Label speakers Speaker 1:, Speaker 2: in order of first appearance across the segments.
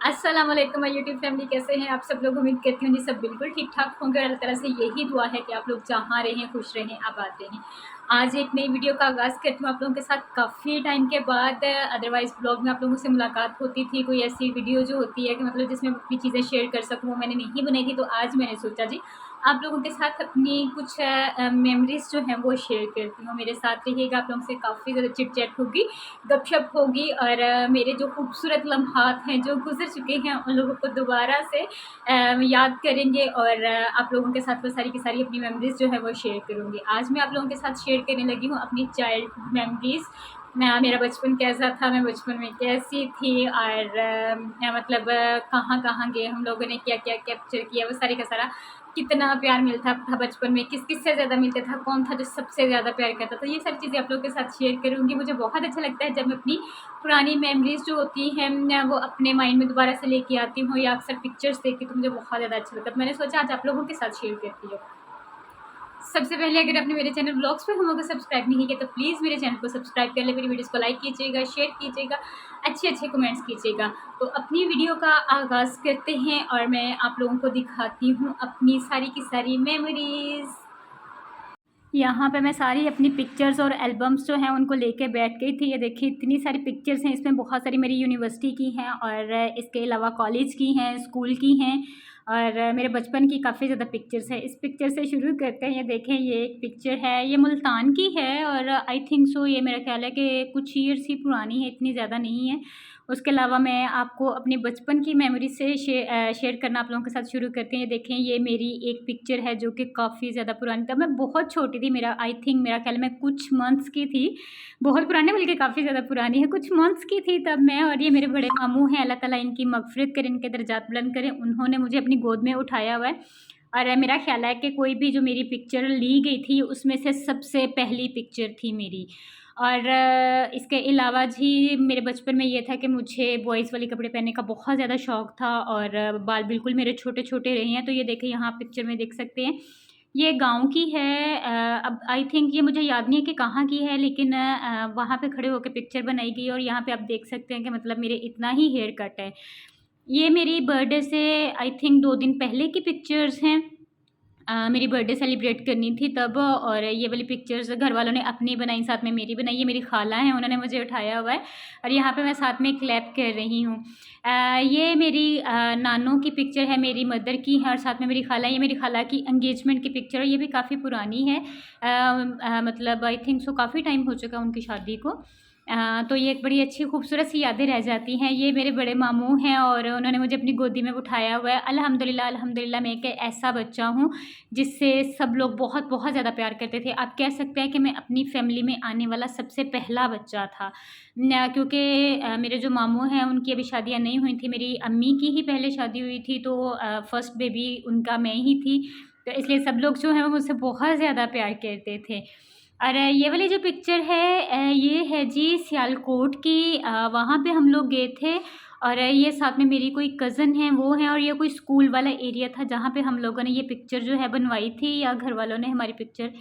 Speaker 1: अस्सलाम वालेकुम my YouTube family, कैसे हैं आप सब लोग। उम्मीद करती हूँ जी सब बिल्कुल ठीक ठाक होंगे और अल्लाह ताला से यही दुआ है कि आप लोग जहाँ रहें खुश रहें आबाद रहें। आज एक नई वीडियो का आगाज़ करती हूँ आप लोगों के साथ काफ़ी टाइम के बाद। अदरवाइज़ ब्लॉग में आप लोगों से मुलाकात होती थी, कोई ऐसी वीडियो जो होती है कि मतलब जिसमें अपनी चीज़ें शेयर कर सकूँ, वो मैंने नहीं बनाई थी। तो आज मैंने सोचा जी आप लोगों के साथ अपनी कुछ मेमोरीज़ जो हैं वो शेयर करती हूँ। मेरे साथ रहिएगा, आप लोगों से काफ़ी ज़्यादा चिट चैट होगी, गपशप होगी और मेरे जो खूबसूरत लम्हात हैं जो गुज़र चुके हैं उन लोगों को दोबारा से याद करेंगे और आप लोगों के साथ वो सारी की सारी अपनी मेमोरीज़ जो है वो शेयर करूँगी। आज मैं आप लोगों के साथ शेयर करने लगी हूँ अपनी चाइल्डहुड मेमोरीज़। मेरा बचपन कैसा था, मैं बचपन में कैसी थी और मतलब कहाँ-कहाँ गए हम लोगों ने, क्या-क्या कैप्चर किया, वो सारी का सारा। कितना प्यार मिलता था बचपन में, किस-किस से ज़्यादा मिलता था, कौन था जो सबसे ज़्यादा प्यार करता था, ये सारी चीज़ें आप लोगों के साथ शेयर करूँगी। मुझे बहुत अच्छा लगता है जब मैं अपनी पुरानी मेमोरीज़ जो होती हैं मैं वो अपने माइंड में दोबारा से लेके आती हूँ या अक्सर पिक्चर्स देखती हूँ तो मुझे बहुत ज़्यादा अच्छा लगता है। मैंने सोचा आज आप लोगों के साथ शेयर करती हूँ। सबसे पहले अगर आपने मेरे चैनल व्लॉग्स पे हम लोग को सब्सक्राइब नहीं किया तो प्लीज़ मेरे चैनल को सब्सक्राइब कर ले, मेरी वीडियोज़ को लाइक कीजिएगा, शेयर कीजिएगा, अच्छे-अच्छे कमेंट्स कीजिएगा। तो अपनी वीडियो का आगाज़ करते हैं और मैं आप लोगों को दिखाती हूँ अपनी सारी की सारी मेमोरीज़। यहाँ पे मैं सारी अपनी पिक्चर्स और एल्बम्स जो हैं उनको लेके बैठ गई थी। ये देखिए इतनी सारी पिक्चर्स हैं, इसमें बहुत सारी मेरी यूनिवर्सिटी की हैं और इसके अलावा कॉलेज की हैं, स्कूल की हैं और मेरे बचपन की काफ़ी ज़्यादा पिक्चर्स हैं। इस पिक्चर से शुरू करते हैं। ये देखें, ये एक पिक्चर है, ये मुल्तान की है और आई थिंक सो ये मेरा ख़्याल है कि कुछ ईयर्स ही पुरानी है, इतनी ज़्यादा नहीं है। उसके अलावा मैं आपको अपने बचपन की मेमोरी से शेयर करना आप लोगों के साथ शुरू करते हैं। ये देखें, ये मेरी एक पिक्चर है जो कि काफ़ी ज़्यादा पुरानी, तब मैं बहुत छोटी थी। मेरा आई थिंक मेरा ख़्याल में कुछ मंथ्स की थी। बहुत पुराने बल्कि काफ़ी ज़्यादा पुरानी है, कुछ मंथ्स की थी तब मैं। और ये मेरे बड़े मामू हैं, अल्लाह ताला इनकी मग़फ़िरत करे, इनके दर्जात बुलंद करे। उन्होंने मुझे अपनी गोद में उठाया हुआ है और मेरा ख़्याल है कि कोई भी जो मेरी पिक्चर ली गई थी उसमें से सबसे पहली पिक्चर थी मेरी। और इसके अलावा जी मेरे बचपन में ये था कि मुझे बॉयज़ वाले कपड़े पहनने का बहुत ज़्यादा शौक था और बाल बिल्कुल मेरे छोटे-छोटे रहे हैं। तो ये देखिए, यहाँ पिक्चर में देख सकते हैं, ये गाँव की है। अब आई थिंक ये मुझे याद नहीं है कि कहाँ की है, लेकिन वहाँ पे खड़े होके पिक्चर बनाई गई है और यहाँ पे आप देख सकते हैं कि मतलब मेरे इतना ही हेयर कट है। ये मेरी बर्थडे से आई थिंक 2 दिन पहले की पिक्चर्स हैं। मेरी बर्थडे सेलिब्रेट करनी थी तब और ये वाली पिक्चर्स घरवालों ने अपनी बनाई, साथ में मेरी बनाई। ये मेरी खाला हैं, उन्होंने मुझे उठाया हुआ है और यहाँ पे मैं साथ में क्लैप कर रही हूँ। ये मेरी नानू की पिक्चर है, मेरी मदर की है और साथ में मेरी खाला है। ये मेरी खाला की एंगेजमेंट की पिक्चर है, ये भी काफ़ी पुरानी है। मतलब आई थिंक सो काफ़ी टाइम हो चुका है उनकी शादी को। तो ये एक बड़ी अच्छी खूबसूरत सी यादें रह जाती हैं। ये मेरे बड़े मामू हैं और उन्होंने मुझे अपनी गोदी में उठाया हुआ है। अल्हम्दुलिल्लाह, अल्हम्दुलिल्लाह मैं एक ऐसा बच्चा हूँ जिससे सब लोग बहुत-बहुत ज़्यादा प्यार करते थे। आप कह सकते हैं कि मैं अपनी फ़ैमिली में आने वाला सबसे पहला बच्चा था। क्योंकि मेरे जो मामू हैं उनकी अभी शादियाँ नहीं हुई थी। मेरी अम्मी की ही पहले शादी हुई थी, तो फर्स्ट बेबी उनका मैं ही थी। तो इसलिए सब लोग जो हैं वो मुझसे बहुत ज़्यादा प्यार करते थे। और ये वाली जो पिक्चर है ये है जी सियालकोट की। वहाँ पे हम लोग गए थे और ये साथ में मेरी कोई कज़न है वो है और ये कोई स्कूल वाला एरिया था जहाँ पे हम लोगों ने ये पिक्चर जो है बनवाई थी या घर वालों ने हमारी पिक्चर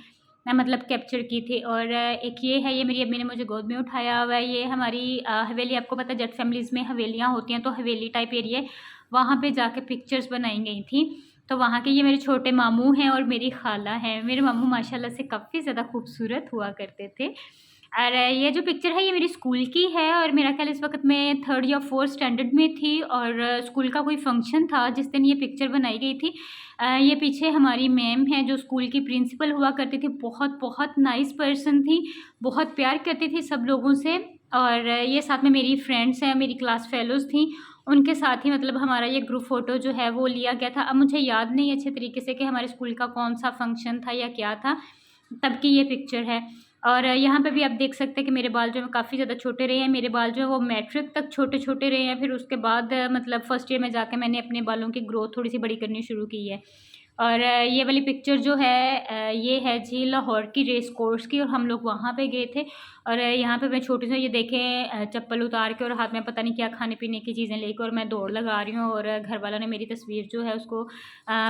Speaker 1: मतलब कैप्चर की थी। और एक ये है, ये मेरी अम्मी ने मुझे गोद में उठाया हुआ है। ये हमारी हवेली, आपको पता है जट फैमिलीज़ में हवेलियाँ होती हैं, तो हवेली टाइप एरिया है, वहाँ पे जाके पिक्चर्स बनाई गई थी। तो वहाँ के ये मेरे छोटे मामू हैं और मेरी खाला हैं। मेरे मामू माशाल्लाह से काफ़ी ज़्यादा खूबसूरत हुआ करते थे। और ये जो पिक्चर है ये मेरी स्कूल की है और मेरा ख़्याल इस वक़्त मैं 3rd या 4th स्टैंडर्ड में थी और स्कूल का कोई फ़ंक्शन था जिस दिन ये पिक्चर बनाई गई थी। ये पीछे हमारी मैम हैं जो स्कूल की प्रिंसिपल हुआ करती थी, बहुत-बहुत नाइस पर्सन थी, बहुत प्यार करती थी सब लोगों से। और ये साथ में मेरी फ्रेंड्स हैं, मेरी क्लास फेलोज़ थीं, उनके साथ ही मतलब हमारा ये ग्रुप फ़ोटो जो है वो लिया गया था। अब मुझे याद नहीं अच्छे तरीके से कि हमारे स्कूल का कौन-सा फ़ंक्शन था या क्या था, तब की ये पिक्चर है। और यहाँ पे भी आप देख सकते हैं कि मेरे बाल जो हैं काफ़ी ज़्यादा छोटे रहे हैं। मेरे बाल जो है वो मैट्रिक तक छोटे-छोटे रहे हैं, फिर उसके बाद मतलब फर्स्ट ईयर में जाके मैंने अपने बालों की ग्रोथ थोड़ी-सी बड़ी करनी शुरू की है। और ये वाली पिक्चर जो है ये है जी लाहौर की रेस कोर्स की और हम लोग वहाँ पे गए थे। और यहाँ पे मैं छोटी सी ये देखें चप्पल उतार के और हाथ में पता नहीं क्या खाने-पीने की चीज़ें लेकर और मैं दौड़ लगा रही हूँ और घर वालों ने मेरी तस्वीर जो है उसको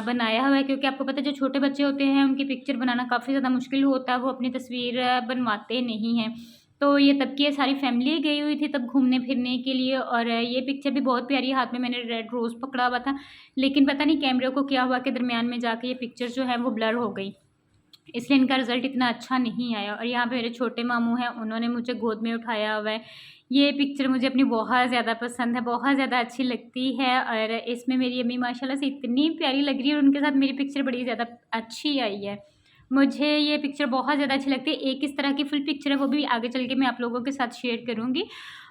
Speaker 1: बनाया हुआ है, क्योंकि आपको पता है जो छोटे बच्चे होते हैं उनकी पिक्चर बनाना काफ़ी ज़्यादा मुश्किल होता है, वो अपनी तस्वीर बनवाते नहीं हैं। तो ये तब की ये सारी फैमिली गई हुई थी तब घूमने फिरने के लिए। और ये पिक्चर भी बहुत प्यारी, हाथ में मैंने रेड रोज़ पकड़ा हुआ था, लेकिन पता नहीं कैमरे को क्या हुआ कि दरमियान में जाके ये पिक्चर जो है वो ब्लर हो गई, इसलिए इनका रिज़ल्ट इतना अच्छा नहीं आया। और यहाँ पे मेरे छोटे मामू हैं, उन्होंने मुझे गोद में उठाया हुआ है। ये पिक्चर मुझे अपनी बहुत ज़्यादा पसंद है, बहुत ज़्यादा अच्छी लगती है। और इसमें मेरी अम्मी माशाल्लाह से इतनी प्यारी लग रही है और उनके साथ मेरी पिक्चर बड़ी ज़्यादा अच्छी आई है। मुझे ये पिक्चर बहुत ज़्यादा अच्छी लगती है। एक इस तरह की फुल पिक्चर है, वो भी आगे चल के मैं आप लोगों के साथ शेयर करूँगी।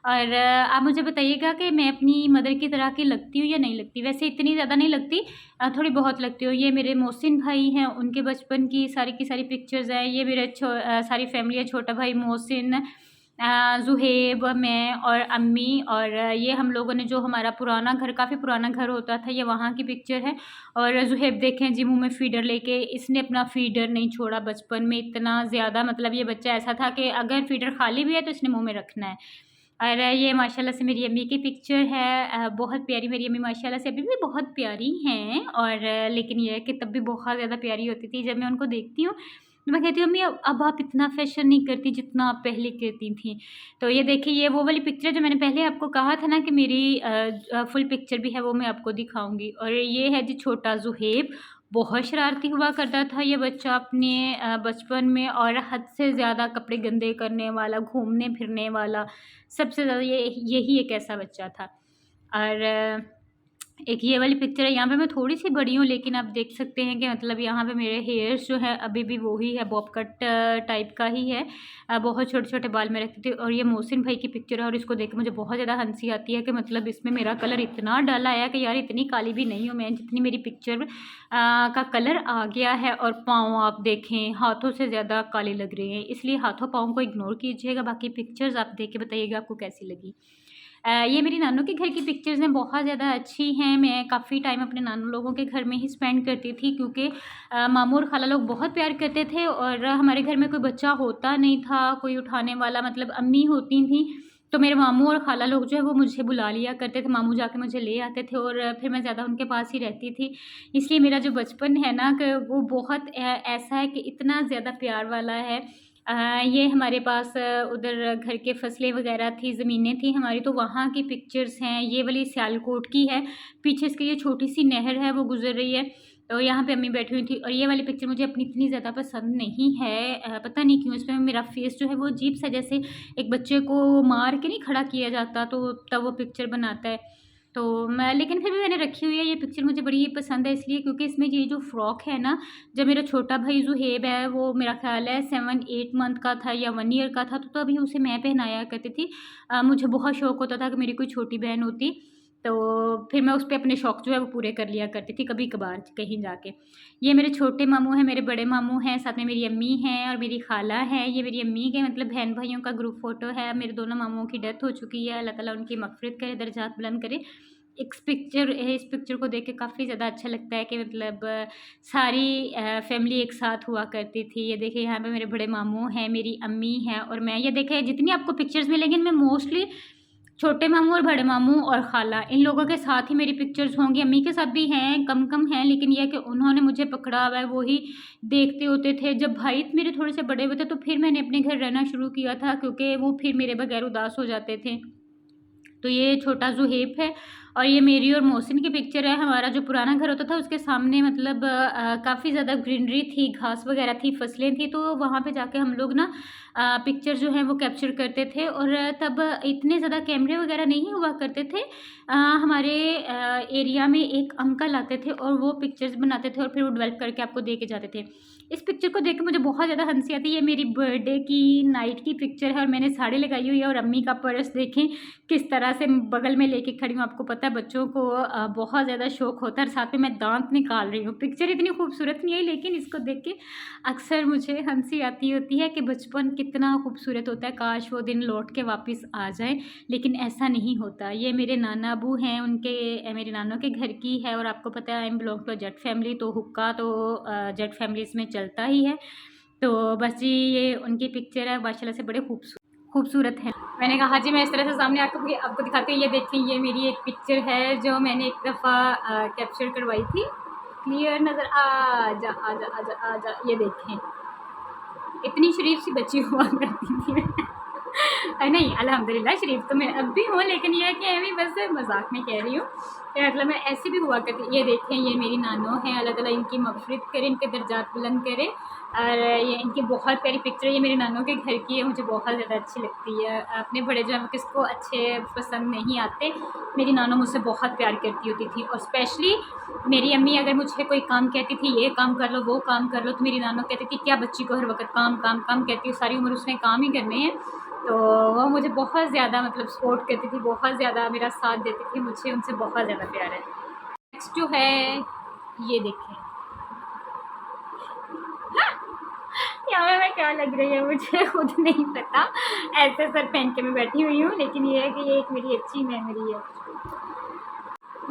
Speaker 1: और आप मुझे बताइएगा कि मैं अपनी मदर की तरह की लगती हूँ या नहीं लगती। वैसे इतनी ज़्यादा नहीं लगती, थोड़ी बहुत लगती हूँ। ये मेरे मोहसिन भाई हैं, उनके बचपन की सारी पिक्चर्स हैं। ये मेरे सारी फैमिली है, छोटा भाई मोहसिन, ज़ुहेब, मैं और अम्मी। और ये हम लोगों ने जो हमारा पुराना घर, काफ़ी पुराना घर होता था, ये वहाँ की पिक्चर है। और ज़ुहेब देखें जी मुँह में फ़ीडर लेके, इसने अपना फ़ीडर नहीं छोड़ा बचपन में इतना ज़्यादा। मतलब ये बच्चा ऐसा था कि अगर फ़ीडर खाली भी है तो इसने मुँह में रखना है। और ये माशाल्लाह से मेरी अम्मी की पिक्चर है, बहुत प्यारी। मेरी अम्मी माशाल्लाह से अभी भी बहुत प्यारी हैं। और लेकिन ये है कि तब भी बहुत ज़्यादा प्यारी होती थी। जब मैं उनको देखती हूँ तो मैं कहती हूँ अम्मी अब आप इतना फ़ैशन नहीं करती जितना आप पहले करती थीं। तो ये देखिए, ये वो वाली पिक्चर जो मैंने पहले आपको कहा था ना कि मेरी फुल पिक्चर भी है, वो मैं आपको दिखाऊँगी। और ये है जी छोटा ज़ुहेब, बहुत शरारती हुआ करता था ये बच्चा अपने बचपन में, और हद से ज़्यादा कपड़े गंदे करने वाला, घूमने फिरने वाला, सबसे ज़्यादा यही एक ऐसा बच्चा था। और एक ये वाली पिक्चर है, यहाँ पे मैं थोड़ी-सी बड़ी हूँ, लेकिन आप देख सकते हैं कि मतलब यहाँ पे मेरे हेयर्स जो है अभी भी वही है, बॉब कट टाइप का ही है। बहुत छोटे-छोटे बाल मैं रखती थी। और ये मोहसिन भाई की पिक्चर है, और इसको देख के मुझे बहुत ज़्यादा हँसी आती है कि मतलब इसमें मेरा कलर इतना डल आया कि यार इतनी काली भी नहीं हूँ मैं जितनी मेरी पिक्चर का कलर आ गया है। और पाँव आप देखें, हाथों से ज़्यादा काले लग रहे हैं, इसलिए हाथों-पाँव को इग्नोर कीजिएगा। बाकी पिक्चर्स आप देख के बताइएगा आपको कैसी लगी। ये मेरी नानू के घर की पिक्चर्स हैं, बहुत ज़्यादा अच्छी हैं। मैं काफ़ी टाइम अपने नानू लोगों के घर में ही स्पेंड करती थी, क्योंकि मामू और खाला लोग बहुत प्यार करते थे। और हमारे घर में कोई बच्चा होता नहीं था, कोई उठाने वाला, मतलब अम्मी होती थीं, तो मेरे मामू और खाला लोग जो है वो मुझे बुला लिया करते थे। मामू जाके मुझे ले आते थे और फिर मैं ज़्यादा उनके पास ही रहती थी। इसलिए मेरा जो बचपन है ना कि वो बहुत ऐसा है कि इतना ज़्यादा प्यार वाला है। ये हमारे पास उधर घर के फसलें वगैरह थी, ज़मीनें थी हमारी, तो वहाँ की पिक्चर्स हैं। ये वाली सियालकोट की है, पीछे इसकी ये छोटी-सी नहर है वो गुज़र रही है, तो यहाँ पे अम्मी बैठी हुई थी। और ये वाली पिक्चर मुझे अपनी इतनी ज़्यादा पसंद नहीं है, पता नहीं क्यों। इसमें मेरा फेस जो है वो अजीब-सा, जैसे एक बच्चे को मार के नहीं खड़ा किया जाता तो तब वो पिक्चर बनाता है। तो मैं, लेकिन फिर भी मैंने रखी हुई है ये पिक्चर, मुझे बड़ी पसंद है इसलिए क्योंकि इसमें ये जो फ्रॉक है ना, जब मेरा छोटा भाई ज़ुहेब है वो मेरा ख़्याल है 7-8 मंथ का था या 1 ईयर का था, तो तभी उसे मैं पहनाया करती थी। मुझे बहुत शौक होता था कि मेरी कोई छोटी बहन होती, तो फिर मैं उस पे अपने शौक जो है वो पूरे कर लिया करती थी कभी-कभार कहीं जाके। ये मेरे छोटे मामू हैं, मेरे बड़े मामू हैं, साथ में मेरी अम्मी हैं और मेरी खाला है। ये मेरी अम्मी के मतलब बहन-भाइयों का ग्रुप फ़ोटो है। मेरे दोनों मामुओं की डेथ हो चुकी है, अल्लाह ताला उनकी मग़फ़िरत करे, दर्जात बुलंद करे। इस पिक्चर को देख के काफ़ी ज़्यादा अच्छा लगता है कि मतलब सारी फैमिली एक साथ हुआ करती थी। ये देखिए यहाँ पे मेरे बड़े मामू हैं, मेरी अम्मी हैं और मैं। ये देखिए जितनी आपको पिक्चर्स मिलेंगी इनमें मोस्टली छोटे मामू और बड़े मामू और खाला, इन लोगों के साथ ही मेरी पिक्चर्स होंगी। अम्मी के साथ भी हैं, कम-कम हैं, लेकिन ये है कि उन्होंने मुझे पकड़ा हुआ है, वो ही देखते होते थे। जब भाई मेरे थोड़े से बड़े हुए थे तो फिर मैंने अपने घर रहना शुरू किया था, क्योंकि वो फिर मेरे बगैर उदास हो जाते थे। तो ये छोटा ज़ुहेब है और ये मेरी और मोहसिन की पिक्चर है। हमारा जो पुराना घर होता था उसके सामने मतलब काफ़ी ज़्यादा ग्रीनरी थी, घास वगैरह थी, फसलें थी, तो वहाँ पे जाके हम लोग ना पिक्चर जो है वो कैप्चर करते थे। और तब इतने ज़्यादा कैमरे वगैरह नहीं हुआ करते थे। हमारे एरिया में एक अंकल आते थे और वो पिक्चर्स बनाते थे और फिर वो डेवलप करके आपको दे के जाते थे। इस पिक्चर को देख के मुझे बहुत ज़्यादा हंसी आती है। ये मेरी बर्थडे की नाइट की पिक्चर है और मैंने साड़ी लगाई हुई है और अम्मी का पर्स देखें किस तरह से बगल में लेके खड़ी हूँ। आपको पता है बच्चों को बहुत ज़्यादा शौक होता है और साथ में मैं दांत निकाल रही हूँ। पिक्चर इतनी खूबसूरत नहीं है, लेकिन इसको देख के अक्सर मुझे हंसी आती होती है कि बचपन कितना खूबसूरत होता है, काश वो दिन लौट के वापस आ जाए, लेकिन ऐसा नहीं होता। ये मेरे नाना अबू हैं, उनके मेरे नानों के घर की है और आपको पता है I am belong to Jat family, तो हुक्का तो जट फैमिलीज़ में चलता ही है। तो बस जी ये उनकी पिक्चर है, माशाल्लाह से बड़े खूबसूरत है। मैंने कहा हाँ जी मैं इस तरह से सामने आपको दिखाती हूँ। ये देखें, ये मेरी एक पिक्चर है जो मैंने एक दफ़ा कैप्चर करवाई थी। क्लियर नज़र आजा आजा आजा आजा, ये देखें इतनी शरीफ सी बच्ची हुआ करती थी। नहीं, अल्हम्दुलिल्लाह शरीफ तो मैं अब भी हूँ, लेकिन ये है कि मैं भी बस मज़ाक में कह रही हूँ कि मतलब मैं ऐसी भी हुआ करती। ये देखें, ये मेरी नानो हैं, अल्लाह ताला इनकी मग़फ़िरत करे, इनके दर्जात बुलंद करे। और ये इनकी बहुत प्यारी पिक्चर है, ये मेरी नानो के घर की है, मुझे बहुत ज़्यादा अच्छी लगती है। अपने बड़े जो हैं किसको अच्छे पसंद नहीं आते। मेरी नानो मुझसे बहुत प्यार करती होती थी, और स्पेशली मेरी अम्मी अगर मुझे कोई काम कहती थी, ये काम कर लो, वो काम कर लो, तो मेरी नानो कहती थी क्या बच्ची को हर वक़्त काम काम काम कहती हो, सारी उम्र उसने काम ही करने हैं। तो वो मुझे बहुत ज़्यादा मतलब सपोर्ट करती थी, बहुत ज़्यादा मेरा साथ देती थी, मुझे उनसे बहुत ज़्यादा प्यार है। नेक्स्ट जो है, ये देखें, यहाँ पे मैं क्या लग रही है मुझे खुद नहीं पता, ऐसे सर पहन के मैं बैठी हुई हूँ, लेकिन ये है कि ये एक मेरी अच्छी मेमोरी है।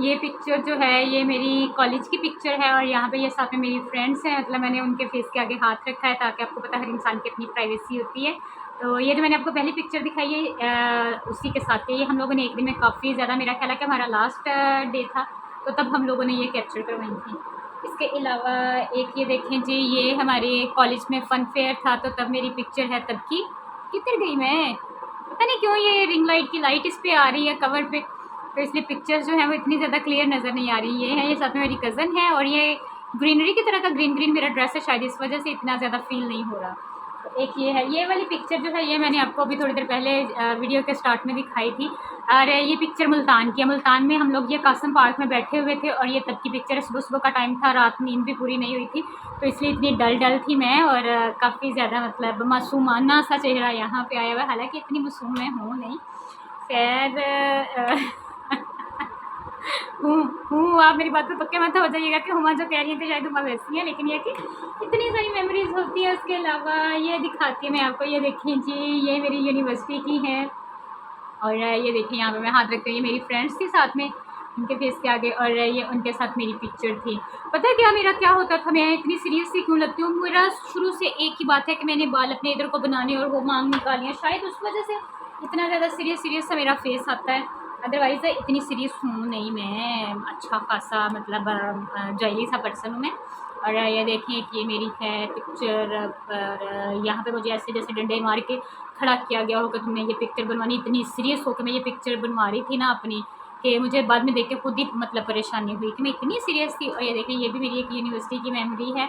Speaker 1: ये पिक्चर जो है ये मेरी कॉलेज की पिक्चर है, और यहाँ पे ये साथ में मेरी फ्रेंड्स हैं, मतलब मैंने उनके फेस के आगे हाथ रखा है ताकि आपको पता हर इंसान की अपनी प्राइवेसी होती है। तो ये जो मैंने आपको पहली पिक्चर दिखाई है उसी के साथ ये हम लोगों ने एक दिन में काफ़ी ज़्यादा, मेरा ख्याल है कि हमारा लास्ट डे था, तो तब हम लोगों ने ये कैप्चर करवाई थी। इसके अलावा एक ये देखें जी, ये हमारे कॉलेज में फ़न फेयर था, तो तब मेरी पिक्चर है तब की। किधर गई मैं, पता नहीं क्यों ये रिंग लाइट की लाइट इस पर आ रही है कवर पे, तो इसलिए पिक्चर्स जो हैं वो इतनी ज़्यादा क्लियर नज़र नहीं आ रही। ये है, ये साथ में मेरी कज़न है, और ये ग्रीनरी की तरह का ग्रीन ग्रीन मेरा ड्रेस है, शायद इस वजह से इतना ज़्यादा फील नहीं हो रहा। तो एक ये है, ये वाली पिक्चर जो है ये मैंने आपको अभी थोड़ी देर पहले वीडियो के स्टार्ट में दिखाई थी। और ये पिक्चर मुल्तान की है। मुल्तान में हम लोग ये कासम पार्क में बैठे हुए थे, और ये तब की पिक्चर है, सुबह सुबह का टाइम था, रात नींद भी पूरी नहीं हुई थी, तो इसलिए इतनी डल डल थी मैं, और काफ़ी ज़्यादा मतलब मासूमाना सा चेहरा यहाँ पे आया हुआ है, हालांकि इतनी मासूम मैं हूँ नहीं। खैर हूँ, आप मेरी बात पे पक्के मत हो जाइएगा कि हुमा जो कह रही थी शायद हुमा वैसी है, लेकिन ये कि इतनी सारी मेमोरीज़ होती है। उसके अलावा ये दिखाती है मैं आपको, ये देखिए जी, ये मेरी यूनिवर्सिटी की है, और ये देखिए यहाँ पे मैं हाथ रखती हूँ, ये मेरी फ्रेंड्स थी साथ में उनके फेस के आगे, और ये उनके साथ मेरी पिक्चर थी। पता है क्या मेरा क्या होता था, मैं इतनी सीरियस सी क्यों लगती हूँ, मेरा शुरू से एक ही बात है कि मैंने बाल अपने इधर को बनाने और वो मांग निकालियाँ, शायद उस वजह से इतना ज़्यादा सीरियस सा मेरा फेस आता है। अदरवाइज़ इतनी सीरियस हूँ नहीं मैं, अच्छा खासा मतलब जॉयली सा पर्सन हूँ मैं। और ये देखिए कि ये मेरी है पिक्चर, और यहाँ पे मुझे ऐसे जैसे डंडे मार के खड़ा किया गया हो कि तुमने ये पिक्चर बनवानी। इतनी सीरियस होकर मैं ये पिक्चर बनवा रही थी ना अपनी, कि मुझे बाद में देख के खुद ही मतलब परेशानी हुई कि मैं इतनी सीरियस थी। और ये देखिए, ये भी मेरी एक यूनिवर्सिटी की मेमोरी है।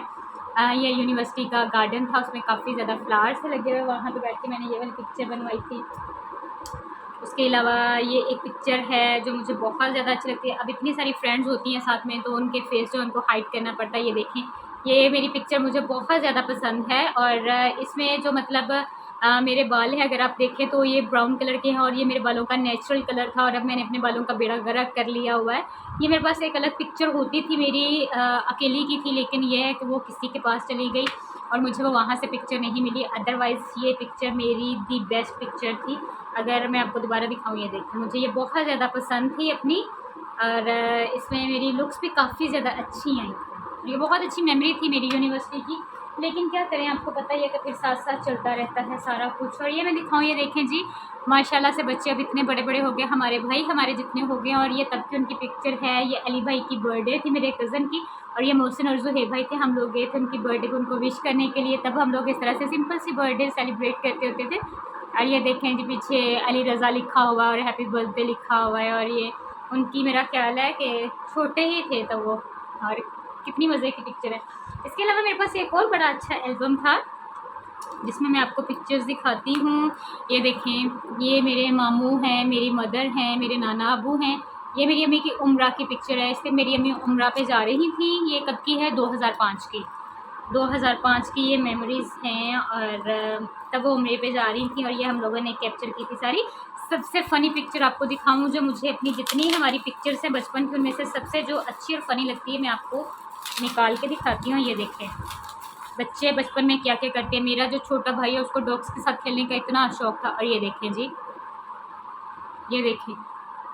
Speaker 1: ये यूनिवर्सिटी का गार्डन था, उसमें काफ़ी ज़्यादा फ्लावर्स लगे हुए, वहाँ पे बैठ के मैंने ये वाली पिक्चर बनवाई थी। उसके अलावा ये एक पिक्चर है जो मुझे बहुत ज़्यादा अच्छी लगती है। अब इतनी सारी फ्रेंड्स होती हैं साथ में, तो उनके फेस जो उनको हाइड करना पड़ता है। ये देखें, ये मेरी पिक्चर मुझे बहुत ज़्यादा पसंद है, और इसमें जो मतलब मेरे बाल हैं अगर आप देखें तो ये ब्राउन कलर के हैं, और ये मेरे बालों का नेचुरल कलर था, और अब मैंने अपने बालों का बेड़ा गर्क कर लिया हुआ है। ये मेरे पास एक अलग पिक्चर होती थी मेरी अकेली की थी, लेकिन ये है कि वो किसी के पास चली गई और मुझे वो वहाँ से पिक्चर नहीं मिली। अदरवाइज़ ये पिक्चर मेरी दी बेस्ट पिक्चर थी। अगर मैं आपको दोबारा दिखाऊँ, ये देखें, मुझे ये बहुत ज़्यादा पसंद थी अपनी, और इसमें मेरी लुक्स भी काफ़ी ज़्यादा अच्छी आई थी। ये बहुत अच्छी मेमोरी थी मेरी यूनिवर्सिटी की, लेकिन क्या करें, आपको पता ही है कि फिर साथ साथ चलता रहता है सारा कुछ। और ये मैं दिखाऊँ, ये देखें जी, माशाल्लाह से बच्चे अब इतने बड़े बड़े हो गए, हमारे भाई हमारे जितने हो गए, और ये तब की उनकी पिक्चर है। ये अली भाई की बर्थडे थी, मेरे कज़न की, और ये मोहसिन और ज़ुहैब भाई थे। हम लोग गए थे उनकी बर्थडे को उनको विश करने के लिए। तब हम लोग इस तरह से सिंपल सी बर्थडे सेलिब्रेट करते होते थे। और ये देखें जी, पीछे अली रज़ा लिखा हुआ है और हैप्पी बर्थडे लिखा हुआ है, और ये उनकी मेरा ख्याल है कि छोटे ही थे तो वो, और कितनी मज़े की पिक्चर है। इसके अलावा मेरे पास एक और बड़ा अच्छा एल्बम था जिसमें मैं आपको पिक्चर्स दिखाती हूँ। ये देखें, ये मेरे मामू हैं, मेरी मदर हैं, मेरे नाना अबू हैं। ये मेरी अम्मी की उम्रा की पिक्चर है। इससे मेरी अम्मी उम्रा पे जा रही थी। ये कब की है, 2005 की। 2005 की ये मेमोरीज़ हैं, और तब वो उम्रे पे जा रही थी, और ये हम लोगों ने कैप्चर की थी सारी। सबसे फ़नी पिक्चर आपको दिखाऊँ जो मुझे अपनी जितनी हमारी पिक्चर्स हैं बचपन की, उनमें से सबसे जो अच्छी और फ़नी लगती है, मैं आपको निकाल के दिखाती हूँ। ये देखें, बच्चे बचपन में क्या क्या करते हैं। मेरा जो छोटा भाई है उसको डॉग्स के साथ खेलने का इतना शौक़ था। और ये देखें जी, ये देखें,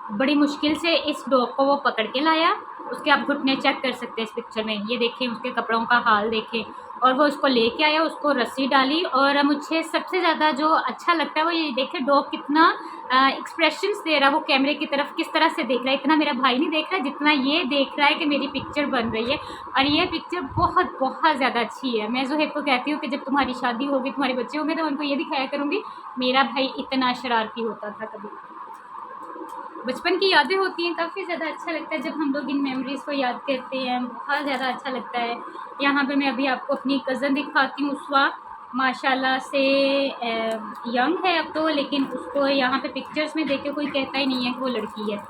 Speaker 1: बड़ी मुश्किल से इस डॉग को वो पकड़ के लाया। उसके आप घुटने चेक कर सकते हैं इस पिक्चर में, ये देखें, उसके कपड़ों का हाल देखें। और वो उसको लेके आया, उसको रस्सी डाली। और मुझे सबसे ज़्यादा जो अच्छा लगता है वो ये देखें डॉग कितना एक्सप्रेशंस दे रहा है, वो कैमरे की तरफ किस तरह से देख रहा है। इतना मेरा भाई नहीं देख रहा है जितना ये देख रहा है कि मेरी पिक्चर बन रही है। और ये पिक्चर बहुत बहुत ज़्यादा अच्छी है। मैं ज़ोहैब को कहती हूँ कि जब तुम्हारी शादी होगी, तुम्हारे बच्चे होंगे, तो उनको ये दिखाया करूँगी मेरा भाई इतना शरारती होता था कभी। बचपन की यादें होती हैं, काफ़ी ज़्यादा अच्छा लगता है जब हम लोग इन मेमोरीज़ को याद करते हैं, बहुत ज़्यादा अच्छा लगता है। यहाँ पे मैं अभी आपको अपनी कज़न दिखाती हूँ, उसवा माशाल्लाह से यंग है अब तो, लेकिन उसको यहाँ पे पिक्चर्स में देख के कोई कहता ही नहीं है कि वो लड़की है,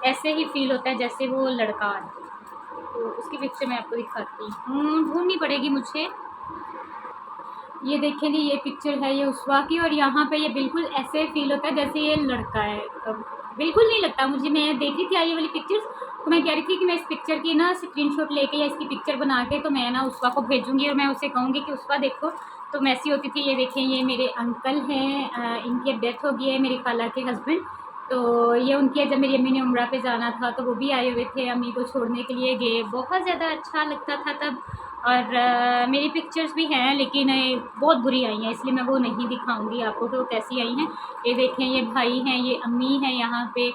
Speaker 1: ऐसे ही फ़ील होता है जैसे वो लड़का है। तो उसकी पिक्चर मैं आपको दिखाती हूँ, ढूँढनी पड़ेगी मुझे। ये देखें जी, ये पिक्चर है ये उसवा की, और यहाँ पे ये बिल्कुल ऐसे फ़ील होता है जैसे ये लड़का है। बिल्कुल नहीं लगता मुझे, मैं देख रही थी आई ये वाली पिक्चर्स, तो मैं कह रही थी कि मैं इस पिक्चर की ना स्क्रीनशॉट लेके या इसकी पिक्चर बना के तो मैं ना उसवा को भेजूँगी और मैं उसे कहूँगी कि उसवा देखो तुम ऐसी होती थी। ये देखें, ये मेरे अंकल हैं, इनकी अब डेथ हो गई है, मेरी खाला के हस्बैंड। तो ये उनकी जब मेरी अम्मी ने उम्रा पे जाना था तो वो भी आए हुए थे, अम्मी को छोड़ने के लिए गए, बहुत ज़्यादा अच्छा लगता था तब। और मेरी पिक्चर्स भी हैं लेकिन बहुत बुरी आई हैं, इसलिए मैं वो नहीं दिखाऊंगी आपको कि वो कैसी आई हैं। ये देखें, ये भाई हैं, ये अम्मी हैं यहाँ पे।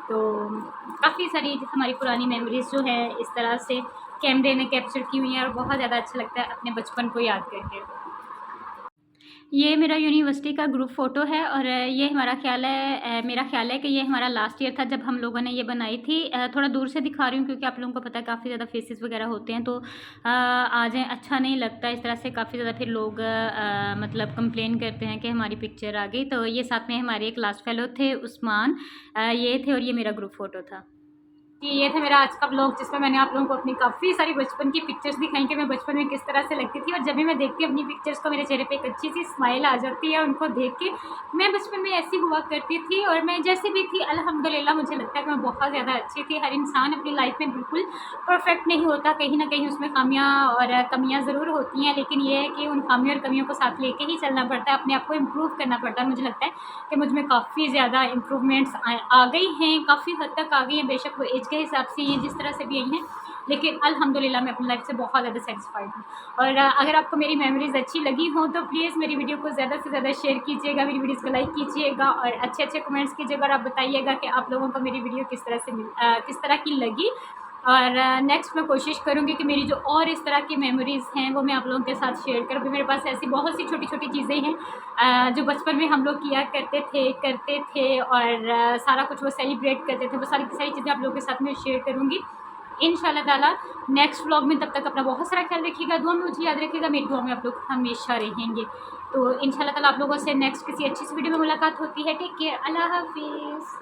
Speaker 1: तो काफ़ी सारी हमारी पुरानी मेमोरीज़ जो है इस तरह से कैमरे ने कैप्चर की हुई हैं और बहुत ज़्यादा अच्छा लगता है अपने बचपन को याद करके। ये मेरा यूनिवर्सिटी का ग्रुप फ़ोटो है और ये हमारा ख्याल है, मेरा ख्याल है कि ये हमारा लास्ट ईयर था जब हम लोगों ने ये बनाई थी। थोड़ा दूर से दिखा रही हूँ क्योंकि आप लोगों को पता है काफ़ी ज़्यादा फेसेस वगैरह होते हैं, तो आ जाएँ अच्छा नहीं लगता इस तरह से। काफ़ी ज़्यादा फिर लोग मतलब कंप्लेन करते हैं कि हमारी पिक्चर आ गई। तो ये साथ में हमारे एक लास्ट फेलो थे उस्मान, ये थे, और ये मेरा ग्रुप फ़ोटो था। ये था मेरा आज का ब्लॉग जिसमें मैंने आप लोगों को अपनी काफ़ी सारी बचपन की पिक्चर्स दिखाई कि मैं बचपन में किस तरह से लगती थी। और जब भी मैं देखती हूँ अपनी पिक्चर्स को, मेरे चेहरे पे एक अच्छी सी स्माइल आ जाती है उनको देख के। मैं बचपन में ऐसी हुआ करती थी और मैं जैसे भी थी अल्हम्दुलिल्लाह मुझे लगता है कि मैं बहुत ज़्यादा अच्छी थी। हर इंसान अपनी लाइफ में बिल्कुल परफेक्ट नहीं होता, कहीं ना कहीं उसमें खामियाँ और कमियाँ ज़रूर होती हैं, लेकिन ये है कि उन खामियों और कमियों को साथ लेके ही चलना पड़ता है, अपने आप को इम्प्रूव करना पड़ता है। मुझे लगता है कि मुझ में काफ़ी ज़्यादा इम्प्रूवमेंट्स आ गई हैं, काफ़ी हद तक आ गई हैं। बेशक वो एज के हिसाब से ये जिस तरह से भी आई हैं, लेकिन अल्हम्दुलिल्लाह मैं अपनी लाइफ से बहुत ज़्यादा सेटिस्फाइड हूँ। और अगर आपको मेरी मेमोरीज़ अच्छी लगी हों तो प्लीज़ मेरी वीडियो को ज़्यादा से ज़्यादा शेयर कीजिएगा, मेरी वीडियोज़ को लाइक कीजिएगा और अच्छे अच्छे कमेंट्स कीजिएगा। और आप बताइएगा कि आप लोगों को मेरी वीडियो किस तरह की लगी। और नेक्स्ट मैं कोशिश करूँगी कि मेरी जो और इस तरह की मेमोरीज़ हैं वो मैं आप लोगों के साथ शेयर करूँ। मेरे पास ऐसी बहुत सी छोटी छोटी चीज़ें हैं जो बचपन में हम लोग किया करते थे और सारा कुछ वो सेलिब्रेट करते थे। वो सारी की सारी चीज़ें आप लोगों के साथ में शेयर करूँगी इंशाल्लाह ताला नेक्स्ट व्लॉग में। तब तक अपना बहुत सारा ख्याल रखिएगा, दुआ में मुझे याद रखिएगा, मेरी दुआ में आप लोग हमेशा रहेंगे। तो इंशाल्लाह ताला आप लोगों से नेक्स्ट किसी अच्छी सी वीडियो में मुलाकात होती है। टेक केयर, अल्लाह हाफिज़।